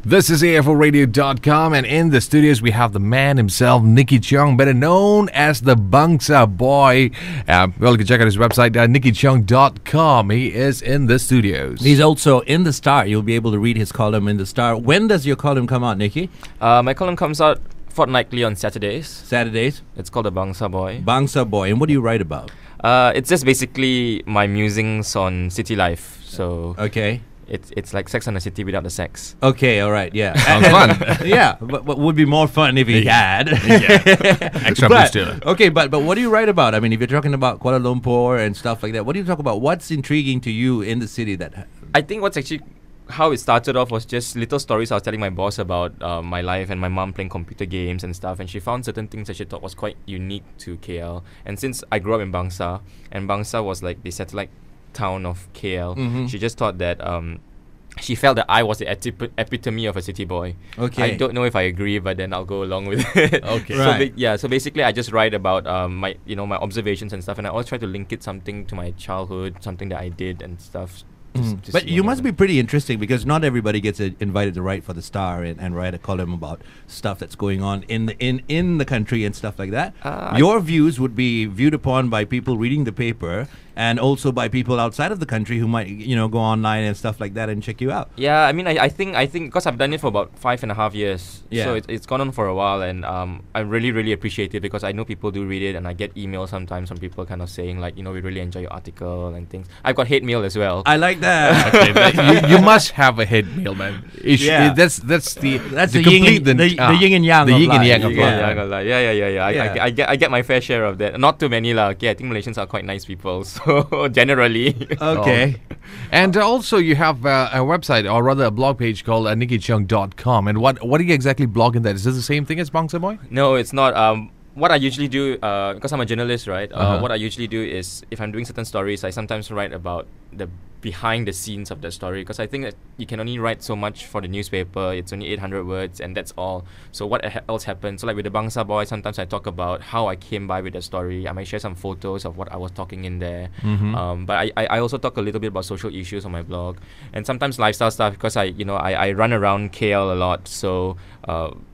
This is AFORadio.com, and in the studios we have the man himself, Niki Cheong, better known as the Bangsa Boy. Well, you can check out his website, NikiCheong.com. He is in the studios. He's also in the Star. You'll be able to read his column in the Star. When does your column come out, Niki? My column comes out fortnightly on Saturdays. Saturdays? It's called the Bangsa Boy. Bangsa Boy. And what do you write about? It's just basically my musings on city life. So Okay. it's like Sex and the City without the sex. Okay, all right, yeah. Sounds fun. Yeah, but would be more fun if he had. Extra but, booster. okay, but what do you write about? I mean, if you're talking about Kuala Lumpur and stuff like that, what do you talk about? What's intriguing to you in the city that... I think what's actually how it started off was just little stories I was telling my boss about my life and my mom playing computer games and stuff, and she found certain things that she thought was quite unique to KL. And since I grew up in Bangsa, and Bangsa was like the satellite town of KL, she just thought that she felt that I was the epitome of a city boy. Okay. I don't know if I agree, but then I'll go along with it. Okay. Right. So basically I just write about my my observations and stuff, and I always try to link it something to my childhood, something that I did and stuff. But you must be pretty interesting, because not everybody gets invited to write for the Star and write a column about stuff that's going on in the country and stuff like that. Your views would be viewed upon by people reading the paper, and also by people outside of the country who might go online and stuff like that and check you out. Yeah, I mean, I think because I've done it for about 5.5 years, Yeah. so it's gone on for a while, and I really appreciate it, because I know people do read it, and I get emails sometimes from people kind of saying like, we really enjoy your article and things. I've got hate mail as well. I like that. Okay, but you must have a hate mail, man. Yeah. That's the yin and, the yin and yang. the of yin and life. yang of life. Yeah. I get my fair share of that. Not too many lah. Okay, I think Malaysians are quite nice people, so generally. Okay. And also you have a website, or rather a blog page called NikiCheong.com. And what do you exactly blog in that? Is this the same thing as Bangsa Boy? No, it's not. What I usually do, because I'm a journalist, right? What I usually do is, if I'm doing certain stories, I sometimes write about the behind the scenes of the story, because I think that you can only write so much for the newspaper. It's only 800 words, and that's all. So what else happens? So like with the Bangsa Boy, sometimes I talk about how I came by with the story. I might share some photos of what I was talking in there. But I also talk a little bit about social issues on my blog, and sometimes lifestyle stuff, because I run around KL a lot. So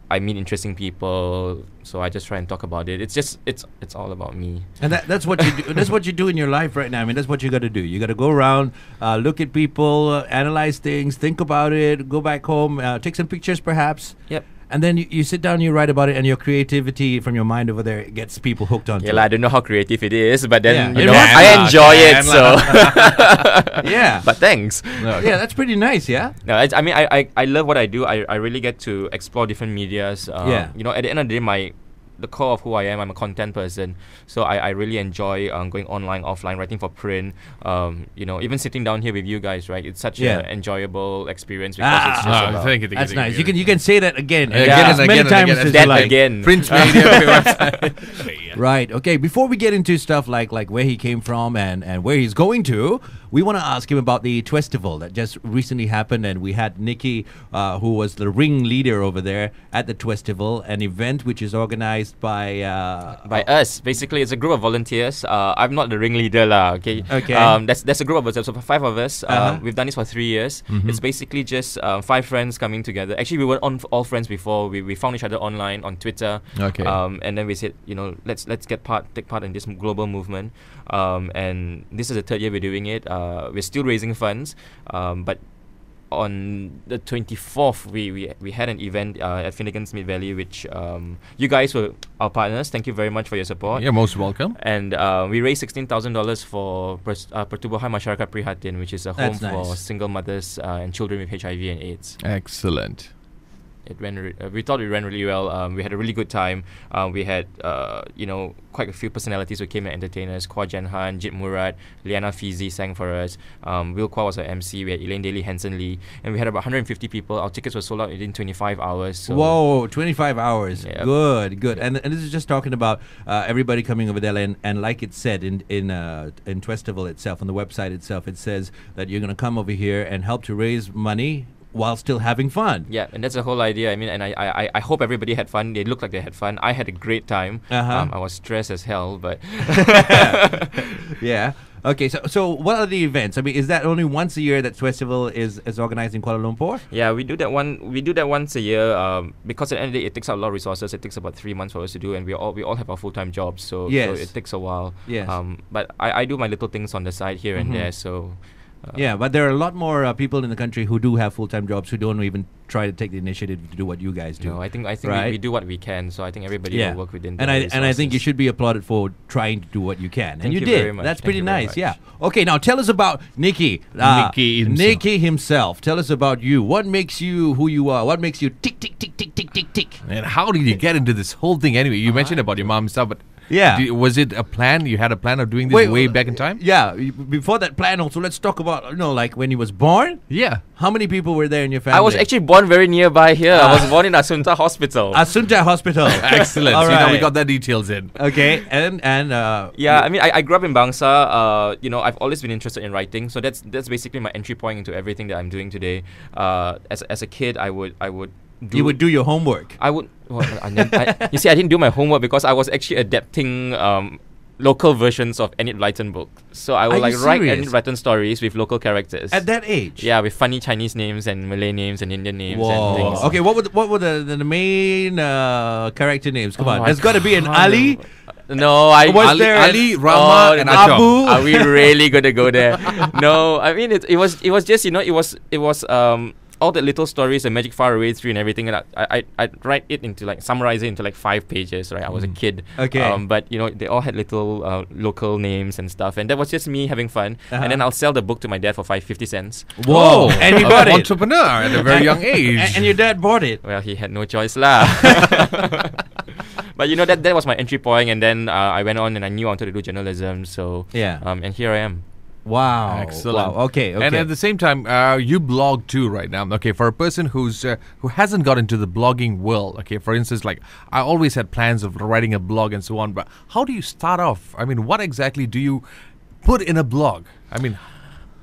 I meet interesting people, so I just try and talk about it. It's just it's all about me. And that's what you do. That's what you do in your life right now. I mean, that's what you got to do. You got to go around, look at people, analyze things, think about it, go back home, take some pictures perhaps. Yep. And then you sit down, you write about it, and your creativity from your mind over there gets people hooked onto Yeah, it. I don't know how creative it is, but then Yeah. I enjoy it. So Yeah. but thanks. Yeah, that's pretty nice, yeah? No, I mean I love what I do. I really get to explore different medias. Yeah. At the end of the day, the core of who I am, I'm a content person. So I really enjoy going online, offline, writing for print. Even sitting down here with you guys, right? It's such an enjoyable experience, because it's just about Thank you. That's nice. You can say that again. Again as and many again and times again. as that you like. again. Print media website. Right. Okay. Before we get into stuff like where he came from and where he's going to, we want to ask him about the Twestival that just recently happened, and we had Niki, who was the ringleader over there at the Twestival, an event which is organized by us. Basically, it's a group of volunteers. I'm not the ringleader lah. Okay. Okay. That's a group of us. So 5 of us. We've done this for 3 years. It's basically just 5 friends coming together. Actually, we weren't all friends before. We found each other online on Twitter. Okay. And then we said, let's take part in this global movement. And this is the 3rd year we're doing it. We're still raising funds. But on the 24th, we had an event at Finnegan's Mid Valley, which you guys were our partners. Thank you very much for your support. You're most welcome. And we raised $16,000 for Pertubuhan Masyarakat Prihatin, which is a home That's nice. for single mothers and children with HIV and AIDS. Excellent. It went. We thought it ran really well. We had a really good time. We had quite a few personalities who came and entertained us. Kwa Jenhan, Jit Murad, Liana Fizi sang for us. Will Kwa was our MC. We had Elaine Daly, Hanson Lee, and we had about 150 people. Our tickets were sold out within 25 hours. So Whoa, 25 hours. Yep. Good. And this is just talking about everybody coming over there, and like it said in Twestival itself, on the website itself, it says that you're going to come over here and help to raise money while still having fun. Yeah, and that's the whole idea. I mean, and I hope everybody had fun. They looked like they had fun. I had a great time. I was stressed as hell, but Yeah. Okay, so what are the events? I mean, is that only once a year that festival is organized in Kuala Lumpur? Yeah, we do that once a year. Because at the end of the day, it takes out a lot of resources. It takes about 3 months for us to do, and we all have our full-time jobs, so Yes. it takes a while. Yes. But I do my little things on the side here and there. So Yeah, but there are a lot more people in the country who do have full-time jobs who don't even try to take the initiative to do what you guys do. no, I think Right? we do what we can. So I think everybody will work within. and their I think you resources. should be applauded for trying to do what you can, and Thank you you did. very much. That's Thank pretty you very nice. much. Yeah. Okay, now tell us about Niki. Niki himself. Niki himself. Tell us about you. What makes you who you are? What makes you tick tick tick tick tick tick tick? And how did you get into this whole thing anyway? You mentioned about your mom and stuff, but Yeah. was it a plan? You had a plan of doing this way back in time? Yeah. Before that plan, also let's talk about like when he was born. Yeah. How many people were there in your family? I was actually born very nearby here. I was born in Asunta Hospital. Asunta Hospital. Excellent. All So now we right. got the details in. Okay, and Yeah, I mean, I grew up in Bangsa. I've always been interested in writing, so that's basically my entry point into everything that I'm doing today. As a kid, I would you would do your homework. I would. Well, you see, I didn't do my homework because I was actually adapting local versions of Enid Blyton book. So I would Are you write serious? Enid Blyton stories with local characters. At that age. Yeah, with funny Chinese names and Malay names and Indian names and Whoa. things. Okay, what were the main character names? Come on, I there's got to be an can't Ali. remember. No, I Was Ali, there Ali, an- Rama, Oh, and no. Achong. Abu? Are we really gonna go there? No, I mean it was just it was all the little stories, the Magic Faraway 3 and everything, and I'd write it into summarize it into 5 pages, right? I was a kid. Okay. But they all had little local names and stuff, and that was just me having fun. Uh-huh. And then I'll sell the book to my dad for 50 cents. Whoa! And he An bought it. entrepreneur at a very young age. And your dad bought it. Well, he had no choice lah. But that was my entry point, and then I went on and I knew I wanted to do journalism. So Yeah. and here I am. Wow. Excellent. Wow. Okay. And at the same time, you blog too right now. Okay, for a person who hasn't got into the blogging world. Okay, for instance, I always had plans of writing a blog and so on. But how do you start off? I mean, what exactly do you put in a blog? I mean,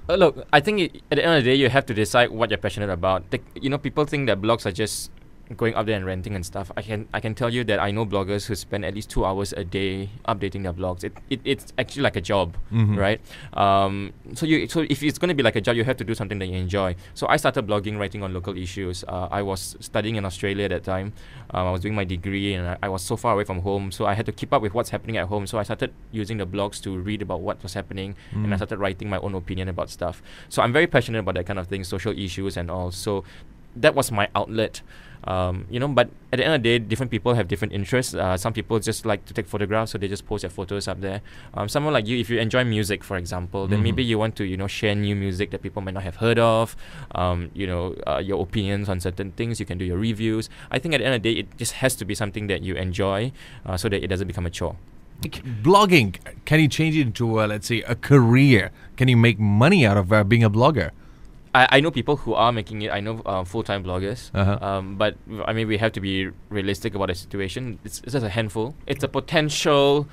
Look, I think at the end of the day, you have to decide what you're passionate about. People think that blogs are just going up there and ranting and stuff. I can tell you that I know bloggers who spend at least 2 hours a day updating their blogs. It's actually like a job, right? So if it's going to be like a job, you have to do something that you enjoy. So I started blogging, writing on local issues. I was studying in Australia at that time. I was doing my degree, and I was so far away from home, so I had to keep up with what's happening at home. So I started using the blogs to read about what was happening, and I started writing my own opinion about stuff. So I'm very passionate about that kind of thing, social issues and all. So that was my outlet. But at the end of the day, different people have different interests. Some people just like to take photographs, so they just post their photos up there. Someone like you, if you enjoy music, for example, then maybe you want to, share new music that people might not have heard of. Your opinions on certain things. You can do your reviews. I think at the end of the day, it just has to be something that you enjoy, so that it doesn't become a chore. blogging, can you change it into, let's say, a career? Can you make money out of being a blogger? I know people who are making it. I know full-time bloggers. Uh-huh. But I mean, we have to be realistic about the situation. It's just a handful. It's a potential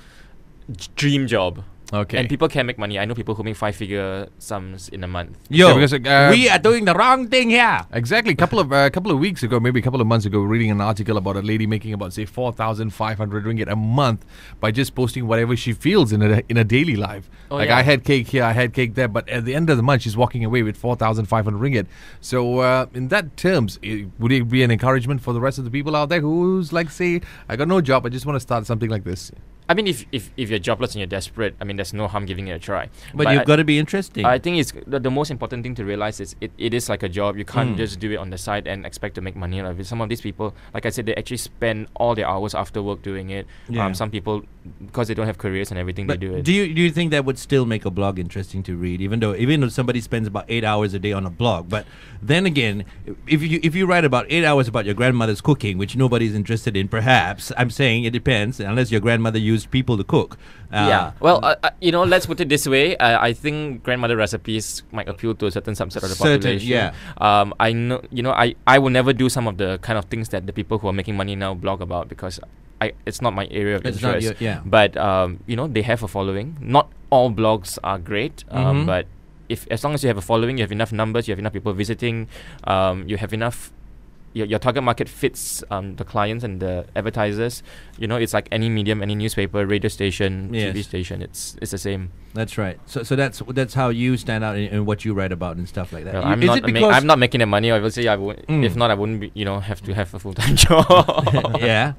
dream job. Okay. And people can make money. I know people who make 5-figure sums in a month. Yo, because, we are doing the wrong thing here. Exactly. Couple of weeks ago, maybe a couple of months ago, reading an article about a lady making about, say, 4,500 ringgit a month by just posting whatever she feels in a daily life. Oh, like, yeah. I had cake here, I had cake there, but at the end of the month, she's walking away with 4,500 ringgit. So, in that terms, would it be an encouragement for the rest of the people out there who's like, say, I got no job, I just want to start something like this? I mean, if you're jobless and you're desperate, I mean, there's no harm giving it a try. But you've got to be interesting. I think it's the most important thing to realize is it is like a job. You can't just do it on the side and expect to make money out of it. Some of these people, like I said, they actually spend all their hours after work doing it. Yeah. Some people, because they don't have careers and everything, But they do it. do you think that would still make a blog interesting to read, even though somebody spends about 8 hours a day on a blog? But then again, if you write about 8 hours about your grandmother's cooking, which nobody's interested in, perhaps I'm saying it depends, unless your grandmother used people to cook. Yeah. Well, let's put it this way. I think grandmother recipes might appeal to a certain subset of the population. Yeah. I know. I will never do some of the kind of things that the people who are making money now blog about because it's not my area of It's not interest. your- yeah. But they have a following. Not all blogs are great. But as long as you have a following, you have enough numbers, you have enough people visiting, you have enough your target market fits the clients and the advertisers, it's like any medium, any newspaper, radio station, Yes. TV station. It's the same. That's right. So that's how you stand out in what you write about and stuff like that. Well, Is it because I'm not making the money. Obviously, I would. If not, I wouldn't be, have to have a full-time job. yeah.